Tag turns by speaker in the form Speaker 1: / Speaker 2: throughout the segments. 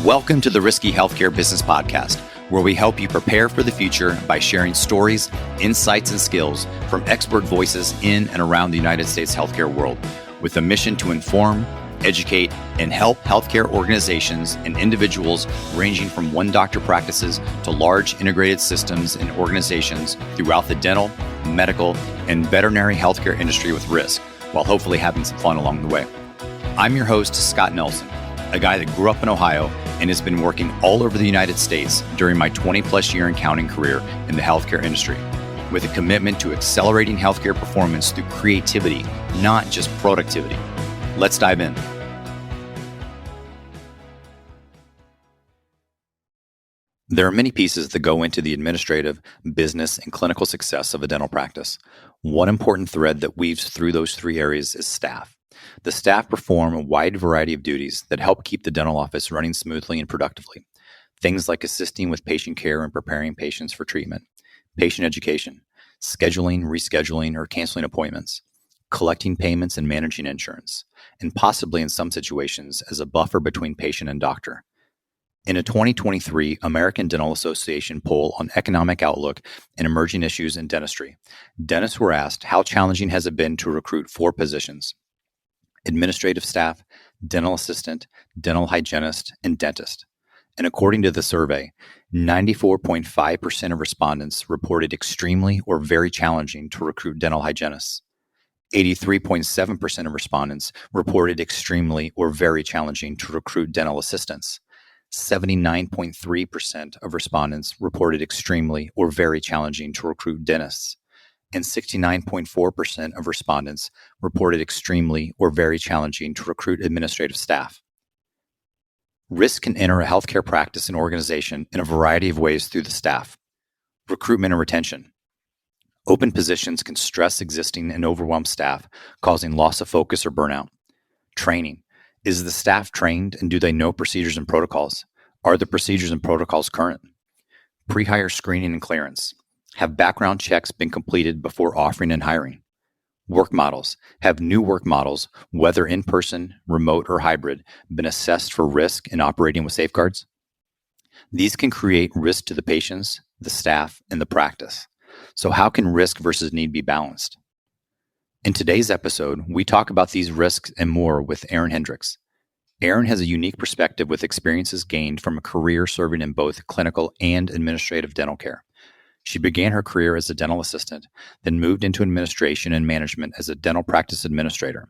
Speaker 1: Welcome to the Risky Healthcare Business Podcast, where we help you prepare for the future by sharing stories, insights, and skills from expert voices in and around the United States healthcare world, with a mission to inform, educate, and help healthcare organizations and individuals ranging from one doctor practices to large integrated systems and organizations throughout the dental, medical, and veterinary healthcare industry with risk, while hopefully having some fun along the way. I'm your host, Scott Nelson, a guy that grew up in Ohio and has been working all over the United States during my 20-plus year and counting career in the healthcare industry, with a commitment to accelerating healthcare performance through creativity, not just productivity. Let's dive in. There are many pieces that go into the administrative, business, and clinical success of a dental practice. One important thread that weaves through those three areas is staff. The staff perform a wide variety of duties that help keep the dental office running smoothly and productively. Things like assisting with patient care and preparing patients for treatment, patient education, scheduling, rescheduling, or canceling appointments, collecting payments and managing insurance, and possibly in some situations as a buffer between patient and doctor. In a 2023 American Dental Association poll on economic outlook and emerging issues in dentistry, dentists were asked how challenging has it been to recruit 4 positions: administrative staff, dental assistant, dental hygienist, and dentist. And according to the survey, 94.5% of respondents reported extremely or very challenging to recruit dental hygienists. 83.7% of respondents reported extremely or very challenging to recruit dental assistants. 79.3% of respondents reported extremely or very challenging to recruit dentists. And 69.4% of respondents reported extremely or very challenging to recruit administrative staff. Risk can enter a healthcare practice and organization in a variety of ways through the staff. Recruitment and retention. Open positions can stress existing and overwhelm staff, causing loss of focus or burnout. Training. Is the staff trained and do they know procedures and protocols? Are the procedures and protocols current? Pre-hire screening and clearance. Have background checks been completed before offering and hiring? Work models. Have new work models, whether in person, remote, or hybrid, been assessed for risk and operating with safeguards? These can create risk to the patients, the staff, and the practice. So how can risk versus need be balanced? In today's episode, we talk about these risks and more with Erin Hendricks. Erin has a unique perspective with experiences gained from a career serving in both clinical and administrative dental care. She began her career as a dental assistant, then moved into administration and management as a dental practice administrator.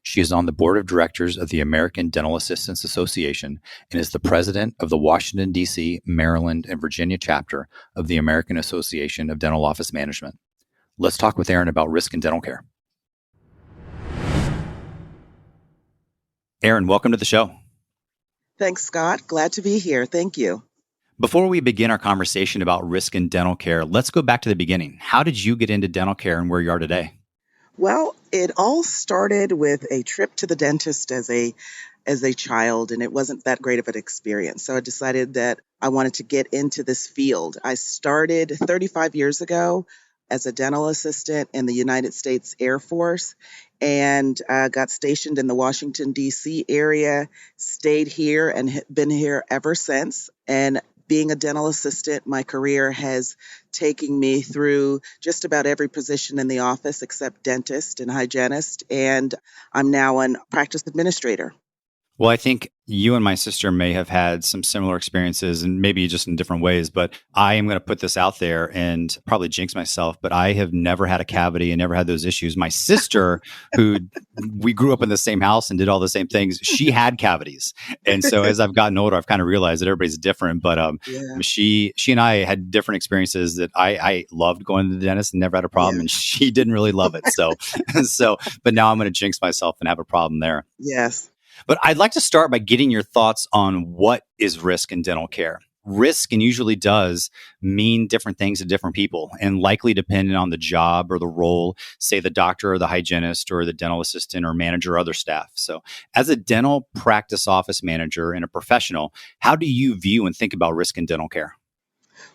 Speaker 1: She is on the board of directors of the American Dental Assistants Association and is the president of the Washington, D.C., Maryland, and Virginia chapter of the American Association of Dental Office Management. Let's talk with Erin about risk in dental care. Erin, welcome to the show.
Speaker 2: Thanks, Scott. Glad to be here. Thank you.
Speaker 1: Before we begin our conversation about risk in dental care, let's go back to the beginning. How did you get into dental care and where you are today?
Speaker 2: Well, it all started with a trip to the dentist as a child, and it wasn't that great of an experience. So I decided that I wanted to get into this field. I started 35 years ago as a dental assistant in the United States Air Force and got stationed in the Washington, D.C. area, stayed here and been here ever since. And being a dental assistant, my career has taken me through just about every position in the office except dentist and hygienist, and I'm now a practice administrator.
Speaker 1: Well, I think you and my sister may have had some similar experiences and maybe just in different ways, but I am going to put this out there and probably jinx myself, but I have never had a cavity and never had those issues. My sister, who we grew up in the same house and did all the same things, she had cavities. And so as I've gotten older, I've kind of realized that everybody's different, but she and I had different experiences that I loved going to the dentist and never had a problem, and she didn't really love it. But now I'm going to jinx myself and have a problem there.
Speaker 2: Yes.
Speaker 1: But I'd like to start by getting your thoughts on what is risk in dental care. Risk and usually does mean different things to different people and likely depending on the job or the role, say the doctor or the hygienist or the dental assistant or manager or other staff. So as a dental practice office manager and a professional, how do you view and think about risk in dental care?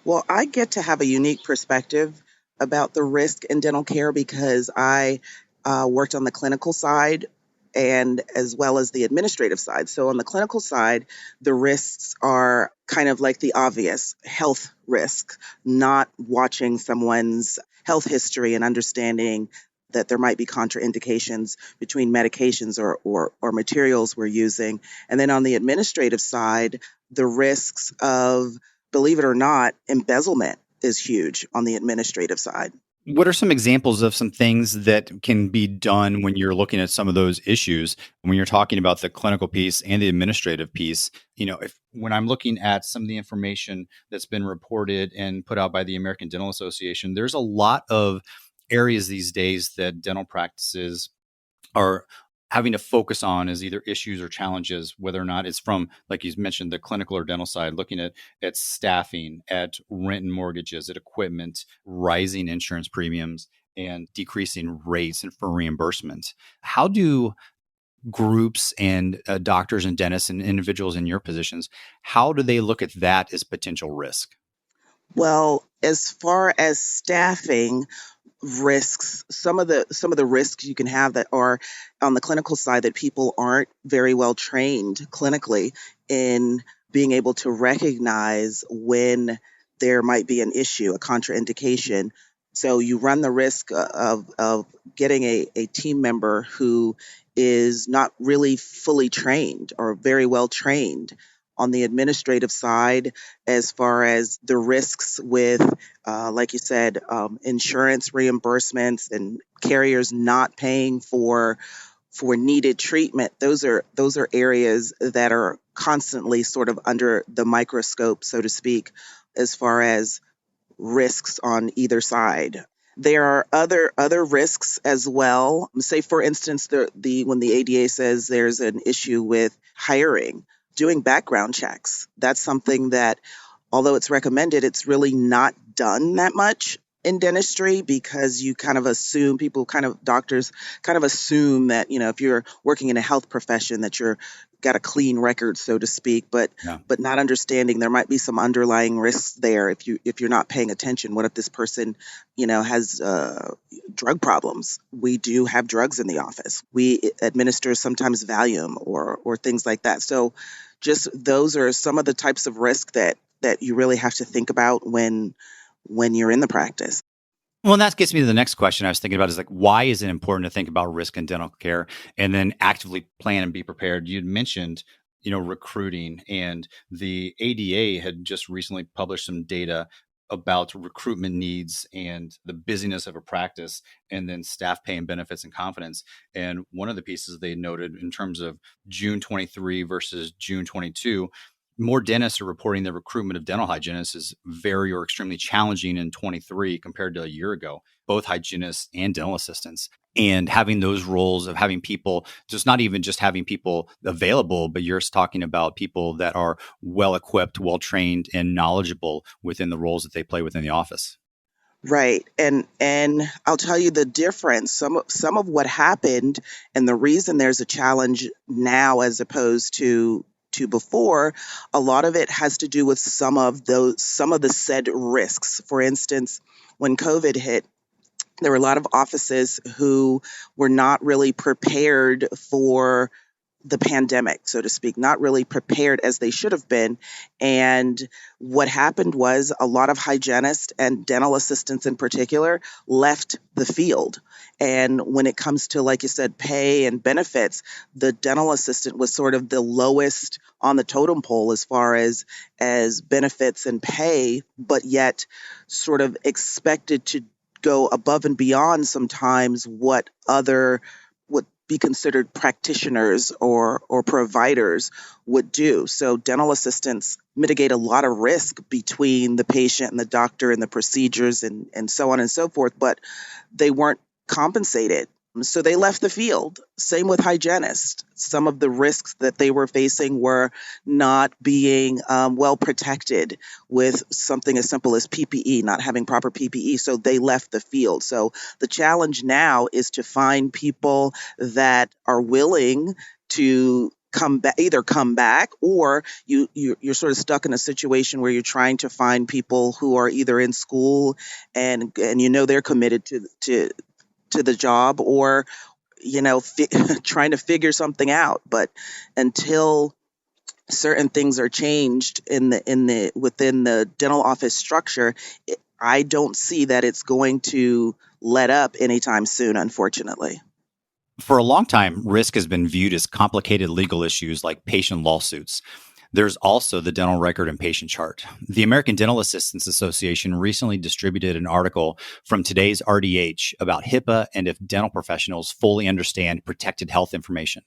Speaker 2: Well, I get to have a unique perspective about the risk in dental care because I worked on the clinical side and as well as the administrative side. So on the clinical side, the risks are kind of like the obvious health risk, not watching someone's health history and understanding that there might be contraindications between medications or materials we're using. And then on the administrative side, the risks of, believe it or not, embezzlement is huge on the administrative side.
Speaker 1: What are some examples of some things that can be done when you're looking at some of those issues? When you're talking about the clinical piece and the administrative piece, if when I'm looking at some of the information that's been reported and put out by the American Dental Association, there's a lot of areas these days that dental practices are having to focus on as either issues or challenges, whether or not it's from, like you mentioned, the clinical or dental side, looking at staffing, at rent and mortgages, at equipment, rising insurance premiums, and decreasing rates and for reimbursement. How do groups and doctors and dentists and individuals in your positions, how do they look at that as potential risk?
Speaker 2: Well, as far as staffing, risks, some of the risks you can have that are on the clinical side, that people aren't very well trained clinically in being able to recognize when there might be an issue, a contraindication. So you run the risk of getting a team member who is not really fully trained or very well trained. On the administrative side, as far as the risks with, like you said, insurance reimbursements and carriers not paying for needed treatment, those are areas that are constantly sort of under the microscope, so to speak, as far as risks on either side. There are other risks as well. Say, for instance, the when the ADA says there's an issue with hiring, doing background checks. That's something that, although it's recommended, it's really not done that much in dentistry, because you kind of assume doctors kind of assume that, if you're working in a health profession, that you're got a clean record, so to speak, but
Speaker 1: Yeah.
Speaker 2: not understanding there might be some underlying risks there if you're not paying attention. What if this person, has drug problems? We do have drugs in the office. We administer sometimes Valium or things like that. So just those are some of the types of risk that you really have to think about when you're in the practice.
Speaker 1: Well, and that gets me to the next question I was thinking about is like, why is it important to think about risk in dental care and then actively plan and be prepared? You'd mentioned, recruiting, and the ADA had just recently published some data about recruitment needs and the busyness of a practice, and then staff pay and benefits and confidence. And one of the pieces they noted in terms of June 23 versus June 22, more dentists are reporting that recruitment of dental hygienists is very or extremely challenging in 23 compared to a year ago, both hygienists and dental assistants. And having those roles of having people, just not even just having people available, but you're talking about people that are well equipped, well trained, and knowledgeable within the roles that they play within the office.
Speaker 2: Right. And I'll tell you the difference. Some of what happened, and the reason there's a challenge now as opposed to before, a lot of it has to do with some of the said risks. For instance, when COVID hit, there were a lot of offices who were not really prepared for the pandemic, so to speak, not really prepared as they should have been. And what happened was a lot of hygienists and dental assistants in particular left the field. And when it comes to, like you said, pay and benefits, the dental assistant was sort of the lowest on the totem pole as far as benefits and pay, but yet sort of expected to go above and beyond sometimes what other would be considered practitioners or providers would do. So dental assistants mitigate a lot of risk between the patient and the doctor and the procedures and so on and so forth, but they weren't compensated. So they left the field. Same with hygienists. Some of the risks that they were facing were not being well protected with something as simple as PPE, not having proper PPE. So they left the field. So the challenge now is to find people that are willing to either come back, or you're sort of stuck in a situation where you're trying to find people who are either in school and they're committed to the job, or trying to figure something out. But until certain things are changed within the dental office structure, I don't see that it's going to let up anytime soon, unfortunately.
Speaker 1: For a long time, risk has been viewed as complicated legal issues like patient lawsuits. There's also the dental record and patient chart. The American Dental Assistants Association recently distributed an article from today's RDH about HIPAA and if dental professionals fully understand protected health information.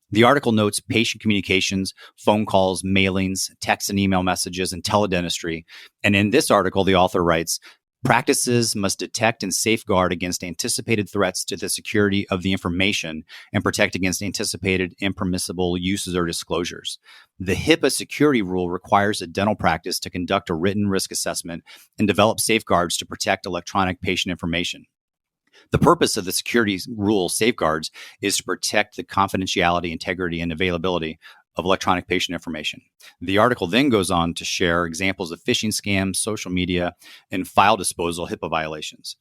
Speaker 1: The article notes patient communications, phone calls, mailings, text and email messages, and teledentistry. And in this article, the author writes, practices must detect and safeguard against anticipated threats to the security of the information and protect against anticipated impermissible uses or disclosures. The HIPAA security rule requires a dental practice to conduct a written risk assessment and develop safeguards to protect electronic patient information. The purpose of the security rule safeguards is to protect the confidentiality, integrity, and availability of electronic patient information. The article then goes on to share examples of phishing scams, social media, and file disposal HIPAA violations.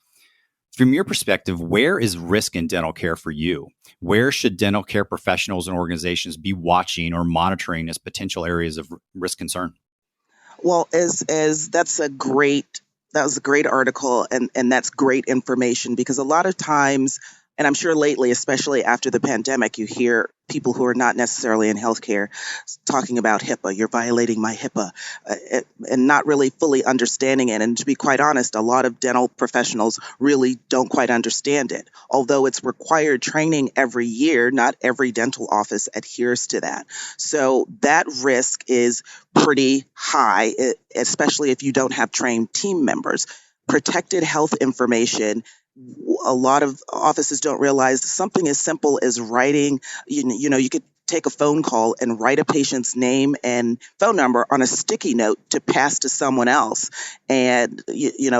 Speaker 1: From your perspective, where is risk in dental care for you? Where should dental care professionals and organizations be watching or monitoring as potential areas of risk concern?
Speaker 2: Well, as that was a great article, and that's great information, because a lot of times, and I'm sure lately, especially after the pandemic, you hear people who are not necessarily in healthcare talking about HIPAA. You're violating my HIPAA, and not really fully understanding it. And to be quite honest, a lot of dental professionals really don't quite understand it. Although it's required training every year, not every dental office adheres to that. So that risk is pretty high, especially if you don't have trained team members. Protected health information, a lot of offices don't realize something as simple as writing, you could take a phone call and write a patient's name and phone number on a sticky note to pass to someone else, and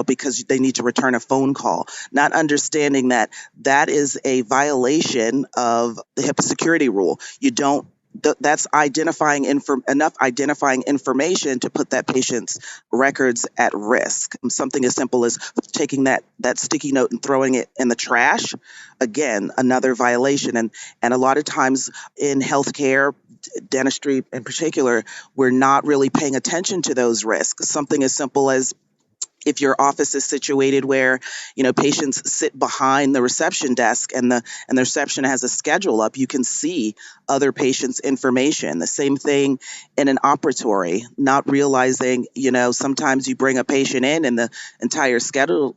Speaker 2: because they need to return a phone call, not understanding that that is a violation of the HIPAA security rule. You don't That's identifying enough identifying information to put that patient's records at risk. Something as simple as taking that sticky note and throwing it in the trash, again, another violation. And a lot of times in healthcare, dentistry in particular, we're not really paying attention to those risks. Something as simple as, if your office is situated where patients sit behind the reception desk, and the reception has a schedule up, you can see other patients' information. The same thing in an operatory, not realizing sometimes you bring a patient in and the entire schedule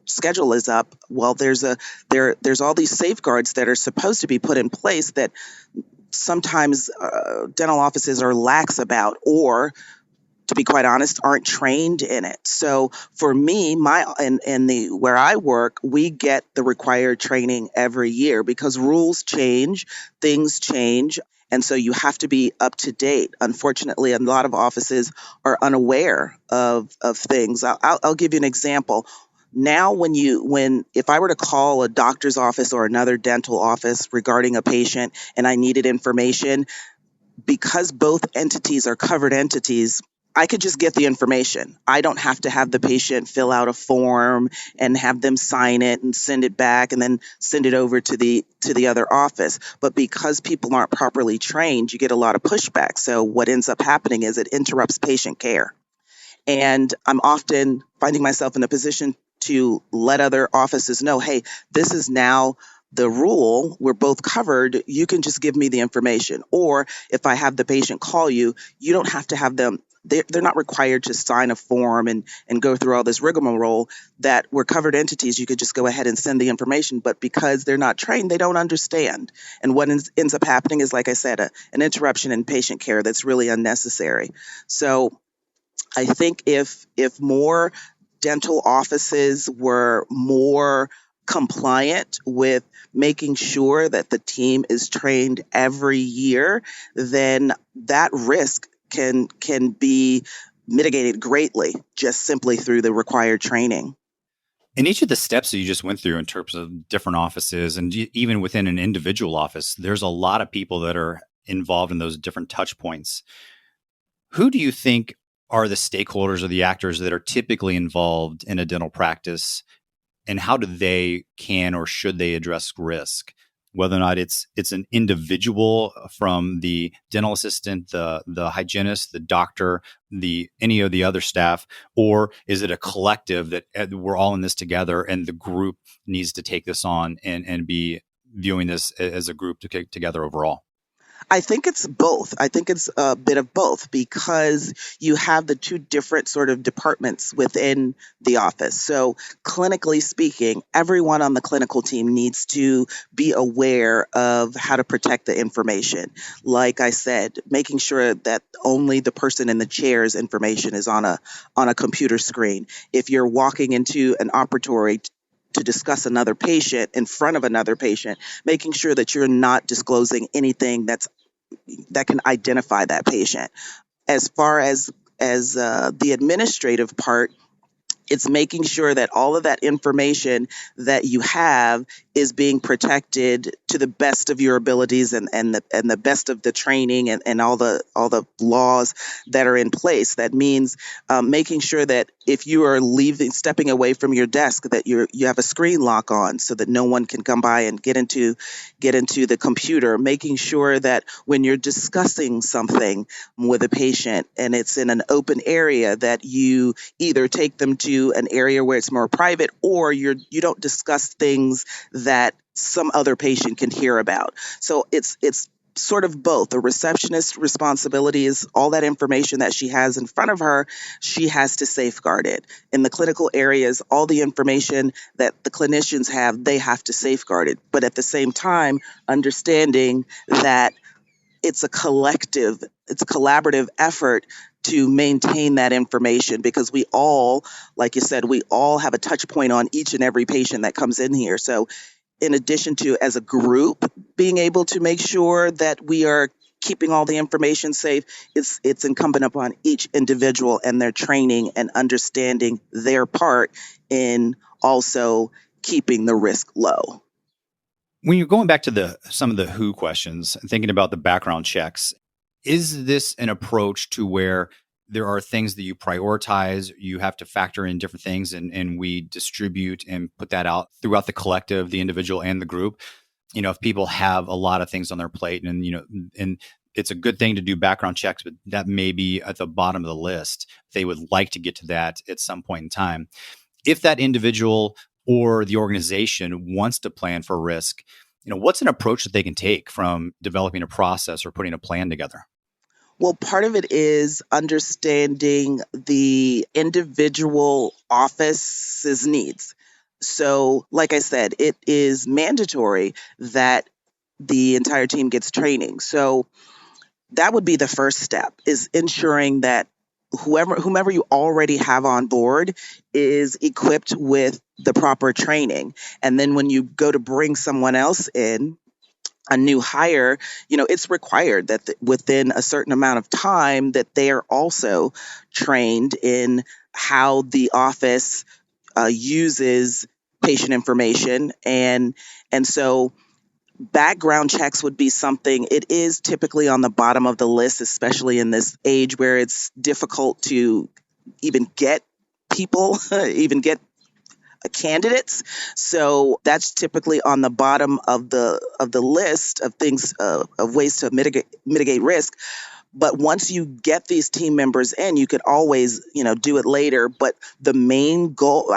Speaker 2: is up. Well, there's all these safeguards that are supposed to be put in place that sometimes dental offices are lax about, or, to be quite honest, aren't trained in it. So for me, where I work, we get the required training every year, because rules change, things change, and so you have to be up to date. Unfortunately, a lot of offices are unaware of things. I'll give you an example. Now, if I were to call a doctor's office or another dental office regarding a patient and I needed information, because both entities are covered entities, I could just get the information. I don't have to have the patient fill out a form and have them sign it and send it back and then send it over to the other office. But because people aren't properly trained, you get a lot of pushback. So what ends up happening is it interrupts patient care. And I'm often finding myself in a position to let other offices know, hey, this is now the rule. We're both covered. You can just give me the information. Or if I have the patient call you, you don't have to have them. They're not required to sign a form and go through all this rigmarole. That we're covered entities. You could just go ahead and send the information. But because they're not trained, they don't understand. And what ends up happening is, like I said, an interruption in patient care that's really unnecessary. So I think if more dental offices were more compliant with making sure that the team is trained every year, then that risk can be mitigated greatly just simply through the required training.
Speaker 1: In each of the steps that you just went through in terms of different offices, and even within an individual office, there's a lot of people that are involved in those different touch points. Who do you think are the stakeholders or the actors that are typically involved in a dental practice, and how do they can or should they address risk? whether or not it's an individual from the dental assistant, the hygienist, the doctor, the any of the other staff, or is it a collective that we're all in this together and the group needs to take this on and be viewing this as a group together overall?
Speaker 2: I think it's both. I think it's a bit of both because you have the two different sort of departments within the office. So, clinically speaking, everyone on the clinical team needs to be aware of how to protect the information. Like I said, making sure that only the person in the chair's information is on a computer screen. If you're walking into an operatory to discuss another patient in front of another patient, making sure that you're not disclosing anything that can identify that patient. As far as the administrative part, it's making sure that all of that information that you have is being protected to the best of your abilities and the best of the training and all the laws that are in place. That means making sure that if you are stepping away from your desk, that you have a screen lock on so that no one can come by and get into the computer. Making sure that when you're discussing something with a patient and it's in an open area, that you either take them to an area where it's more private, or you don't discuss things that some other patient can hear about. So it's sort of both. The receptionist's responsibility is all that information that she has in front of her, she has to safeguard it. In the clinical areas, all the information that the clinicians have, they have to safeguard it. But at the same time, understanding that it's a collaborative effort to maintain that information, because we all, like you said, we all have a touch point on each and every patient that comes in here. So in addition to, as a group, being able to make sure that we are keeping all the information safe, it's incumbent upon each individual and their training and understanding their part in also keeping the risk low.
Speaker 1: When you're going back to some of the who questions, thinking about the background checks, is this an approach to where there are things that you prioritize, you have to factor in different things, and we distribute and put that out throughout the collective, the individual and the group? If people have a lot of things on their plate and it's a good thing to do background checks, but that may be at the bottom of the list. They would like to get to that at some point in time. If that individual or the organization wants to plan for risk, what's an approach that they can take from developing a process or putting a plan together?
Speaker 2: Well, part of it is understanding the individual office's needs. So, like I said, it is mandatory that the entire team gets training. So that would be the first step, is ensuring that whomever you already have on board is equipped with the proper training. And then when you go to bring someone else in, a new hire, it's required that within a certain amount of time that they are also trained in how the office uses patient information. And so background checks would be something. It is typically on the bottom of the list, especially in this age where it's difficult to even get people, even get candidates. So that's typically on the bottom of the list of things, of ways to mitigate risk. But once you get these team members in, you could always, do it later. But the main goal,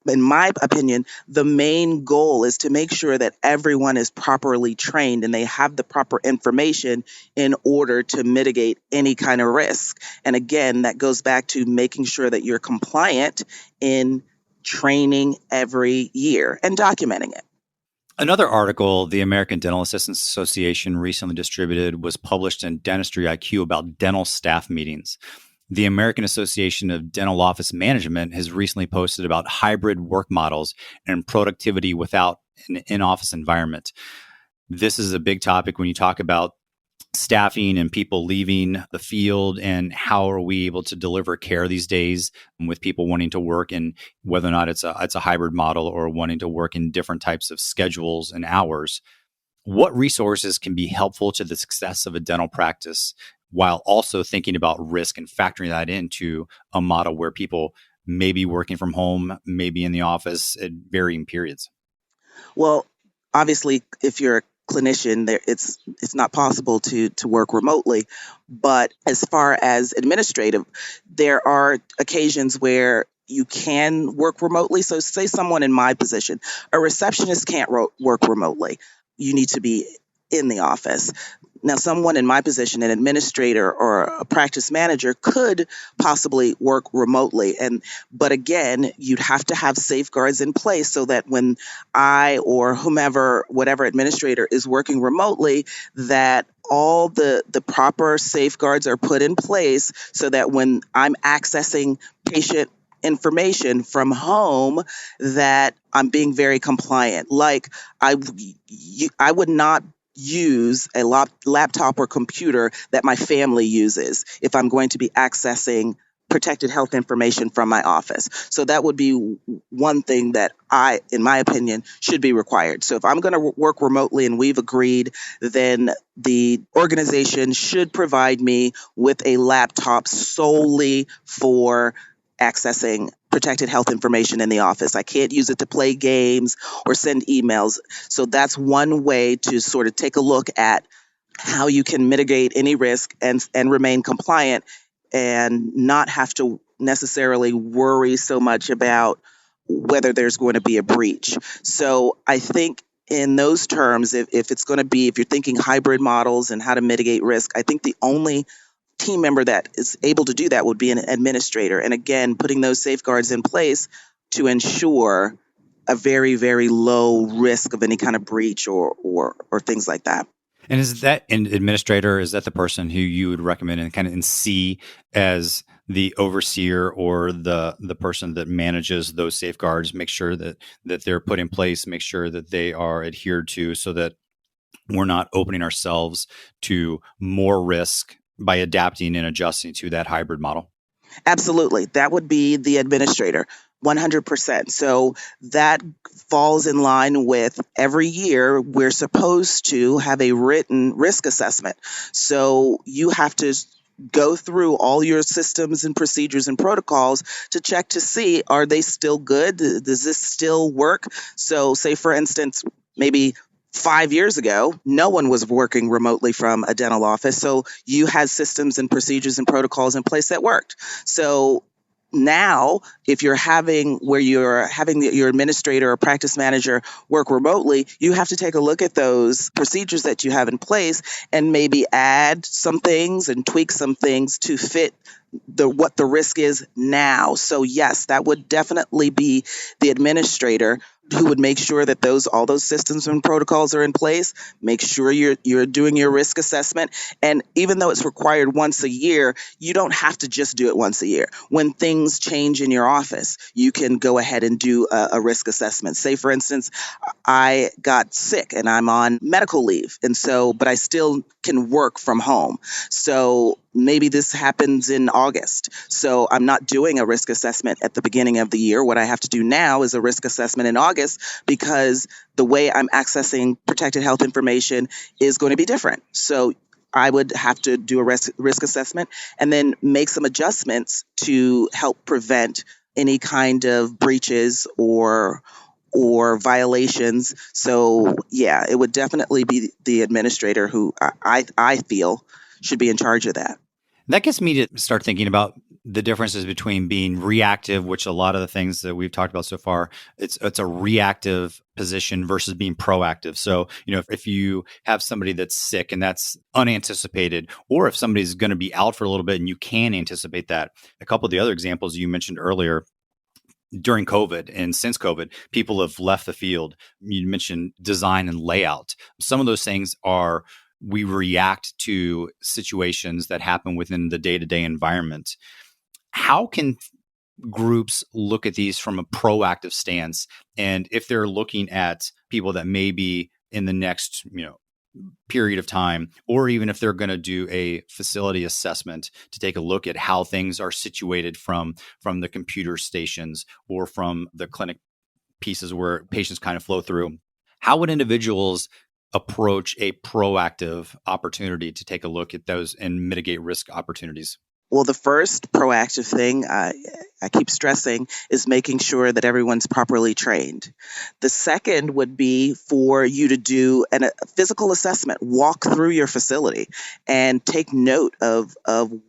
Speaker 2: in my opinion, the main goal is to make sure that everyone is properly trained and they have the proper information in order to mitigate any kind of risk. And again, that goes back to making sure that you're compliant in training every year and documenting it.
Speaker 1: Another article the American Dental Assistants Association recently distributed was published in Dentistry IQ about dental staff meetings. The American Association of Dental Office Management has recently posted about hybrid work models and productivity without an in-office environment. This is a big topic when you talk about staffing and people leaving the field, and how are we able to deliver care these days with people wanting to work, and whether or not it's a hybrid model or wanting to work in different types of schedules and hours. What resources can be helpful to the success of a dental practice while also thinking about risk and factoring that into a model where people may be working from home, maybe in the office at varying periods?
Speaker 2: Well, obviously, if you're clinician, it's not possible to work remotely. But as far as administrative, there are occasions where you can work remotely. So, say someone in my position, a receptionist can't work remotely. You need to be in the office. Now, someone in my position, an administrator or a practice manager, could possibly work remotely. But again, you'd have to have safeguards in place so that when I or whomever, whatever administrator is working remotely, that all the proper safeguards are put in place so that when I'm accessing patient information from home, that I'm being very compliant. Like I would not use a laptop or computer that my family uses if I'm going to be accessing protected health information from my office. So that would be one thing that in my opinion, should be required. So if I'm going to work remotely and we've agreed, then the organization should provide me with a laptop solely for accessing protected health information in the office. I can't use it to play games or send emails. So that's one way to sort of take a look at how you can mitigate any risk and remain compliant and not have to necessarily worry so much about whether there's going to be a breach. So I think in those terms, if it's going to be, if you're thinking hybrid models and how to mitigate risk, I think the only team member that is able to do that would be an administrator. And again, putting those safeguards in place to ensure a very, very low risk of any kind of breach or things like that.
Speaker 1: And is that an administrator? Is that the person who you would recommend and kind of see as the overseer or the person that manages those safeguards? Make sure that they're put in place. Make sure that they are adhered to, so that we're not opening ourselves to more risk by adapting and adjusting to that hybrid model.
Speaker 2: Absolutely. That would be the administrator, 100%. So that falls in line with every year we're supposed to have a written risk assessment. So you have to go through all your systems and procedures and protocols to check to see, are they still good? Does this still work? So say, for instance, maybe 5 years ago, no one was working remotely from a dental office. So you had systems and procedures and protocols in place that worked. So now, if you're having your administrator or practice manager work remotely, you have to take a look at those procedures that you have in place and maybe add some things and tweak some things to fit what the risk is now. So yes, that would definitely be the administrator who would make sure that all those systems and protocols are in place. Make sure you're doing your risk assessment. And even though it's required once a year, you don't have to just do it once a year. When things change in your office, you can go ahead and do a risk assessment. Say, for instance, I got sick and I'm on medical leave, but I still can work from home. So maybe this happens in August. So I'm not doing a risk assessment at the beginning of the year. What I have to do now is a risk assessment in August, because the way I'm accessing protected health information is going to be different. So I would have to do a risk assessment and then make some adjustments to help prevent any kind of breaches or violations. So yeah, it would definitely be the administrator who I feel should be in charge of that.
Speaker 1: That gets me to start thinking about the differences between being reactive, which a lot of the things that we've talked about so far, it's a reactive position, versus being proactive. So, if you have somebody that's sick and that's unanticipated, or if somebody's going to be out for a little bit and you can anticipate that. A couple of the other examples you mentioned earlier, during COVID and since COVID, people have left the field. You mentioned design and layout. Some of those things we react to situations that happen within the day-to-day environment. How can groups look at these from a proactive stance? And if they're looking at people that may be in the next, period of time, or even if they're going to do a facility assessment to take a look at how things are situated from the computer stations or from the clinic pieces where patients kind of flow through, how would individuals approach a proactive opportunity to take a look at those and mitigate risk opportunities?
Speaker 2: Well, the first proactive thing I keep stressing is making sure that everyone's properly trained. The second would be for you to do a physical assessment, walk through your facility, and take note of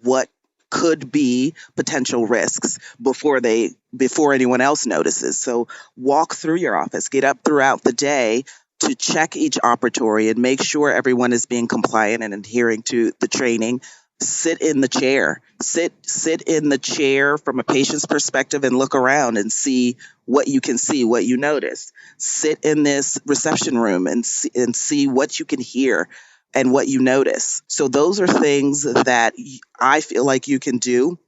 Speaker 2: what could be potential risks before anyone else notices. So walk through your office, get up throughout the day to check each operatory and make sure everyone is being compliant and adhering to the training. Sit in the chair, sit in the chair from a patient's perspective and look around and see what you can see, what you notice. Sit in this reception room and see what you can hear and what you notice. So those are things that I feel like you can do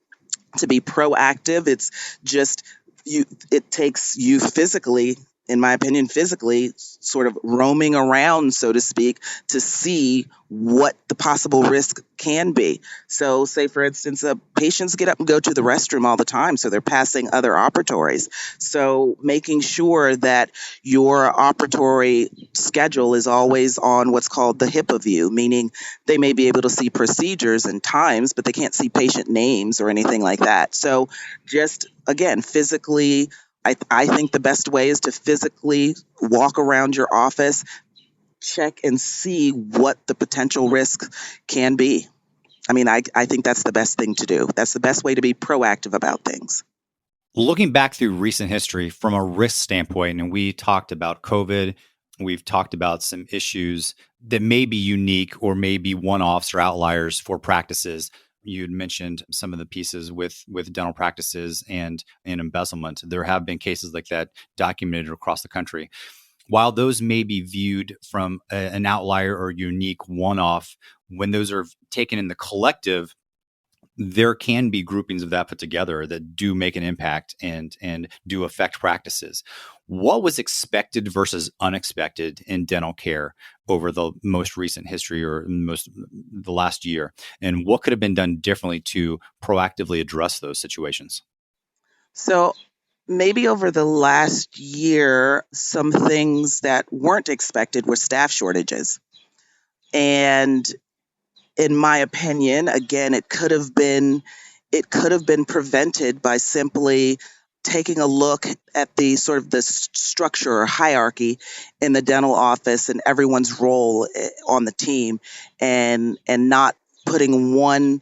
Speaker 2: to be proactive. It's just it takes you physically, in my opinion, physically sort of roaming around, so to speak, to see what the possible risk can be. So say, for instance, patients get up and go to the restroom all the time, so they're passing other operatories. So making sure that your operatory schedule is always on what's called the HIPAA view, meaning they may be able to see procedures and times, but they can't see patient names or anything like that. So just, again, physically, I think the best way is to physically walk around your office, check and see what the potential risks can be. I mean, I think that's the best thing to do. That's the best way to be proactive about things.
Speaker 1: Looking back through recent history from a risk standpoint, and we talked about COVID, we've talked about some issues that may be unique or may be one-offs or outliers for practices. You'd mentioned some of the pieces with dental practices and embezzlement. There have been cases like that documented across the country. While those may be viewed from an outlier or unique one-off, when those are taken in the collective, there can be groupings of that put together that do make an impact and do affect practices. What was expected versus unexpected in dental care over the most recent history or the last year? And what could have been done differently to proactively address those situations?
Speaker 2: So maybe over the last year, some things that weren't expected were staff shortages. And in my opinion, again, it could have been prevented by simply taking a look at the sort of the structure or hierarchy in the dental office and everyone's role on the team, and not putting one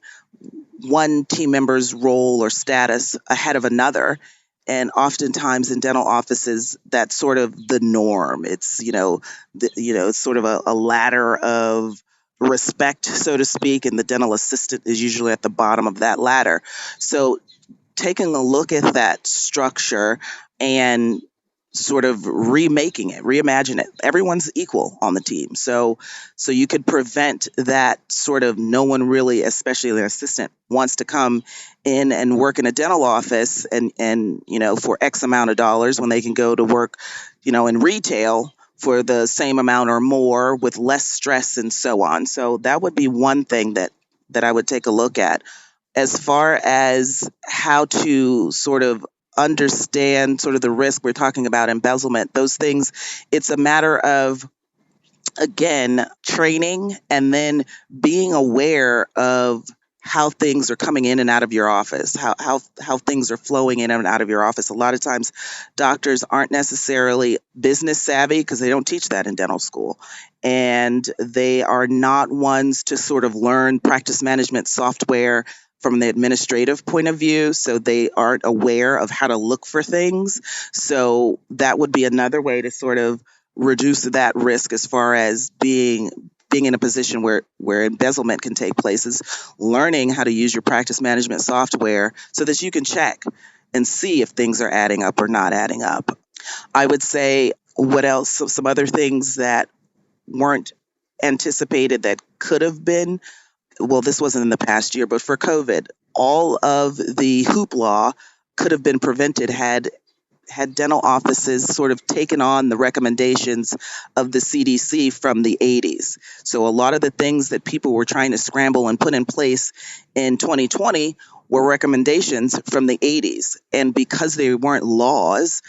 Speaker 2: team member's role or status ahead of another. And oftentimes in dental offices, that's sort of the norm. It's it's sort of a ladder of respect, so to speak, and the dental assistant is usually at the bottom of that ladder. So taking a look at that structure and sort of remaking it, reimagine it. Everyone's equal on the team. So you could prevent that sort of no one really, especially the assistant, wants to come in and work in a dental office and for X amount of dollars when they can go to work, in retail for the same amount or more with less stress and so on. So that would be one thing that I would take a look at. As far as how to sort of understand sort of the risk, we're talking about embezzlement, those things, it's a matter of, again, training and then being aware of how things are coming in and out of your office, how things are flowing in and out of your office. A lot of times doctors aren't necessarily business savvy because they don't teach that in dental school. And they are not ones to sort of learn practice management software from the administrative point of view, so they aren't aware of how to look for things. So that would be another way to sort of reduce that risk as far as being in a position where embezzlement can take place, is learning how to use your practice management software so that you can check and see if things are adding up or not adding up. I would say, what else? So some other things that weren't anticipated that could have been, well, this wasn't in the past year, but for COVID, all of the hoopla could have been prevented had dental offices sort of taken on the recommendations of the CDC from the 80s. So a lot of the things that people were trying to scramble and put in place in 2020 were recommendations from the 80s. And because they weren't laws,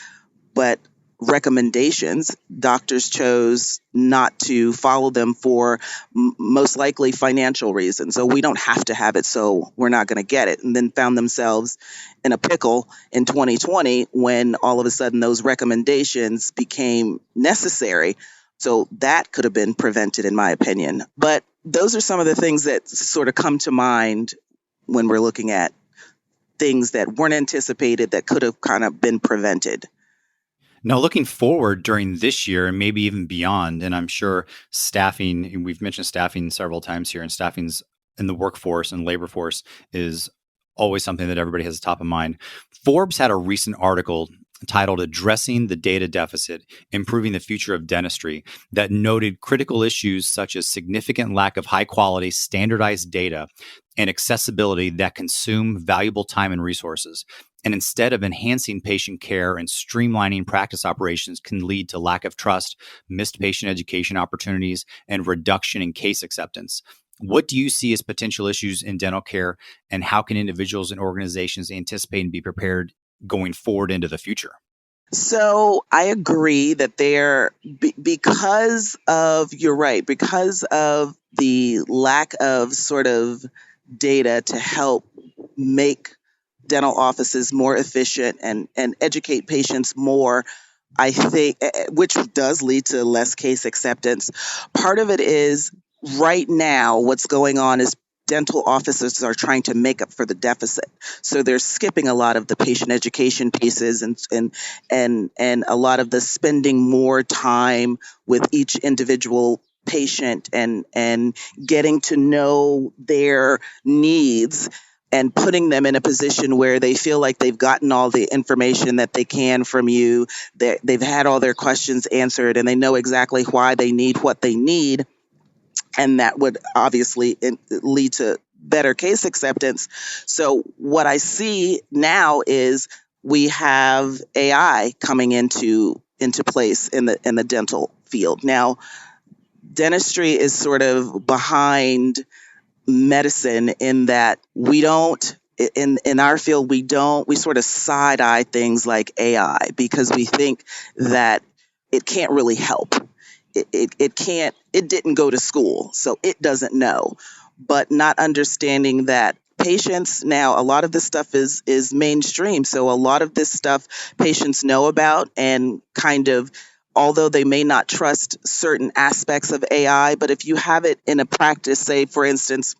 Speaker 2: but recommendations. Doctors chose not to follow them for most likely financial reasons. So we don't have to have it, so we're not going to get it. And then found themselves in a pickle in 2020 when all of a sudden those recommendations became necessary. So that could have been prevented, in my opinion. But those are some of the things that sort of come to mind when we're looking at things that weren't anticipated that could have kind of been prevented.
Speaker 1: Now, looking forward during this year and maybe even beyond, and I'm sure staffing, we've mentioned staffing several times here, and staffing's in the workforce and labor force is always something that everybody has top of mind. Forbes had a recent article titled Addressing the Data Deficit, Improving the Future of Dentistry, that noted critical issues such as significant lack of high quality, standardized data and accessibility that consume valuable time and resources. And instead of enhancing patient care and streamlining practice operations can lead to lack of trust, missed patient education opportunities, and reduction in case acceptance. What do you see as potential issues in dental care, and how can individuals and organizations anticipate and be prepared going forward into the future?
Speaker 2: So I agree that because of, you're right, because of the lack of sort of data to help make dental offices more efficient and educate patients more, I think, which does lead to less case acceptance. Part of it is right now, what's going on is dental offices are trying to make up for the deficit. So they're skipping a lot of the patient education pieces and a lot of the spending more time with each individual patient and getting to know their needs and putting them in a position where they feel like they've gotten all the information that they can from you. They've had all their questions answered and they know exactly why they need what they need. And that would obviously lead to better case acceptance. So what I see now is we have AI coming into place in the dental field. Now, dentistry is sort of behind medicine in that we don't in our field we sort of side eye things like AI because we think that it can't really help. It can't, it didn't go to school, so it doesn't know. But not understanding that patients now, a lot of this stuff is mainstream. So a lot of this stuff patients know about and kind of, although they may not trust certain aspects of AI, but if you have it in a practice, say for instance,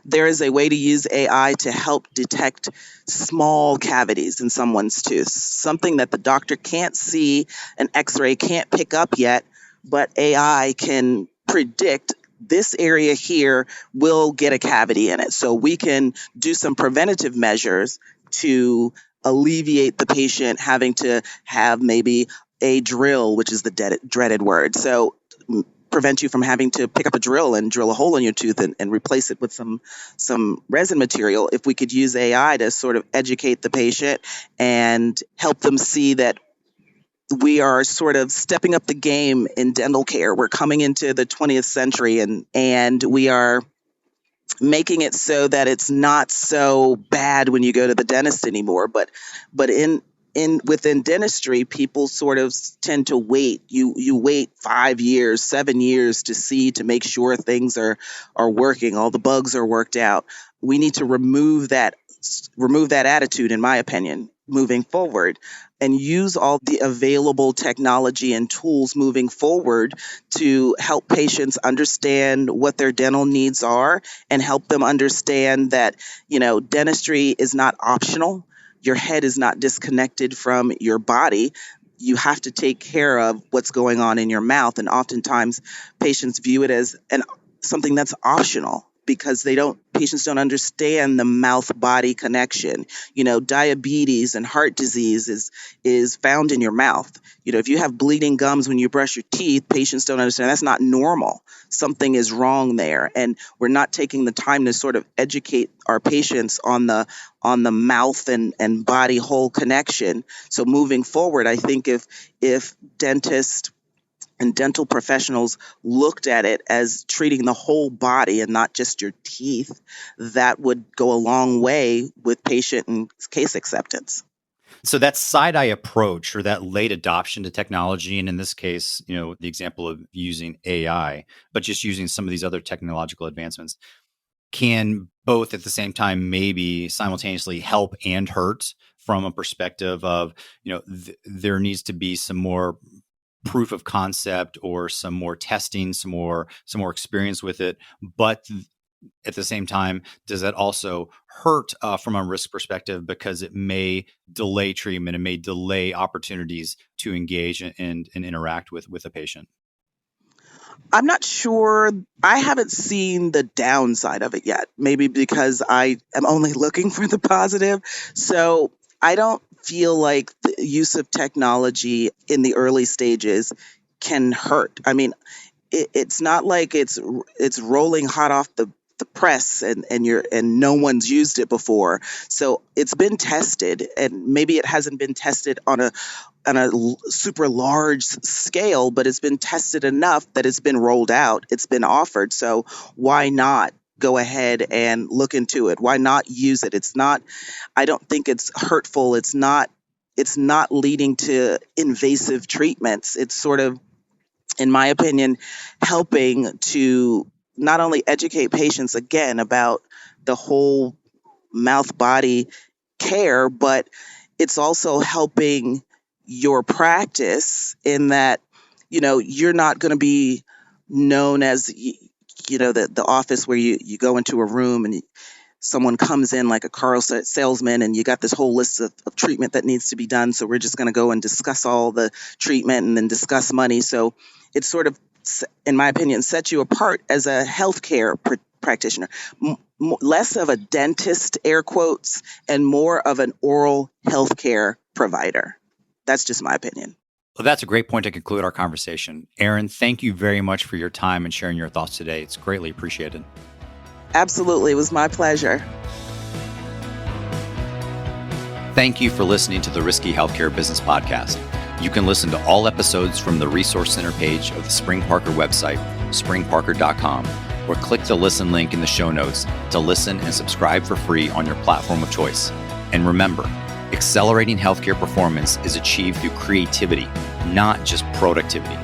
Speaker 2: there is a way to use AI to help detect small cavities in someone's tooth, something that the doctor can't see, an x-ray can't pick up yet, but AI can predict this area here will get a cavity in it. So we can do some preventative measures to alleviate the patient having to have maybe a drill, which is the dreaded word. So prevent you from having to pick up a drill and drill a hole in your tooth and replace it with some resin material. If we could use AI to sort of educate the patient and help them see that we are sort of stepping up the game in dental care. We're coming into the 20th century and we are making it so that it's not so bad when you go to the dentist anymore. But in within dentistry, people sort of tend to wait. You wait 5 years, 7 years to make sure things are working, all the bugs are worked out. We need to remove that attitude, in my opinion, moving forward, and use all the available technology and tools moving forward to help patients understand what their dental needs are and help them understand that, dentistry is not optional. Your head is not disconnected from your body. You have to take care of what's going on in your mouth. And oftentimes patients view it as something that's optional because patients don't understand the mouth body connection. Diabetes and heart disease is found in your mouth. If you have bleeding gums when you brush your teeth, patients don't understand that's not normal. Something is wrong there. And we're not taking the time to sort of educate our patients on the mouth and body whole connection. So moving forward, I think if dentists and dental professionals looked at it as treating the whole body and not just your teeth, that would go a long way with patient and case acceptance.
Speaker 1: So that side-eye approach or that late adoption to technology, and in this case, the example of using AI, but just using some of these other technological advancements, can both at the same time maybe simultaneously help and hurt from a perspective of, there needs to be some more proof of concept or some more testing, some more experience with it. But at the same time, does that also hurt from a risk perspective, because it may delay treatment, it may delay opportunities to engage and interact with a patient?
Speaker 2: I'm not sure. I haven't seen the downside of it yet. Maybe because I am only looking for the positive. So I don't feel like the use of technology in the early stages can hurt. I mean, it's not like it's rolling hot off the press and no one's used it before. So it's been tested, and maybe it hasn't been tested on a super large scale, but it's been tested enough that it's been rolled out, it's been offered. So why not go ahead and look into it? Why not use it? I don't think it's hurtful. It's not leading to invasive treatments. It's sort of, in my opinion, helping to not only educate patients again about the whole mouth body care, but it's also helping your practice in that, you're not going to be known as, the office where you go into a room and someone comes in like a car salesman and you got this whole list of treatment that needs to be done. So we're just going to go and discuss all the treatment and then discuss money. So it's sort of, in my opinion, sets you apart as a healthcare practitioner. Less of a dentist, air quotes, and more of an oral healthcare provider. That's just my opinion.
Speaker 1: Well, that's a great point to conclude our conversation. Erin, thank you very much for your time and sharing your thoughts today. It's greatly appreciated.
Speaker 2: Absolutely. It was my pleasure.
Speaker 1: Thank you for listening to the Risky Healthcare Business Podcast. You can listen to all episodes from the Resource Center page of the SpringParker website, springparker.com, or click the listen link in the show notes to listen and subscribe for free on your platform of choice. And remember, accelerating healthcare performance is achieved through creativity, not just productivity.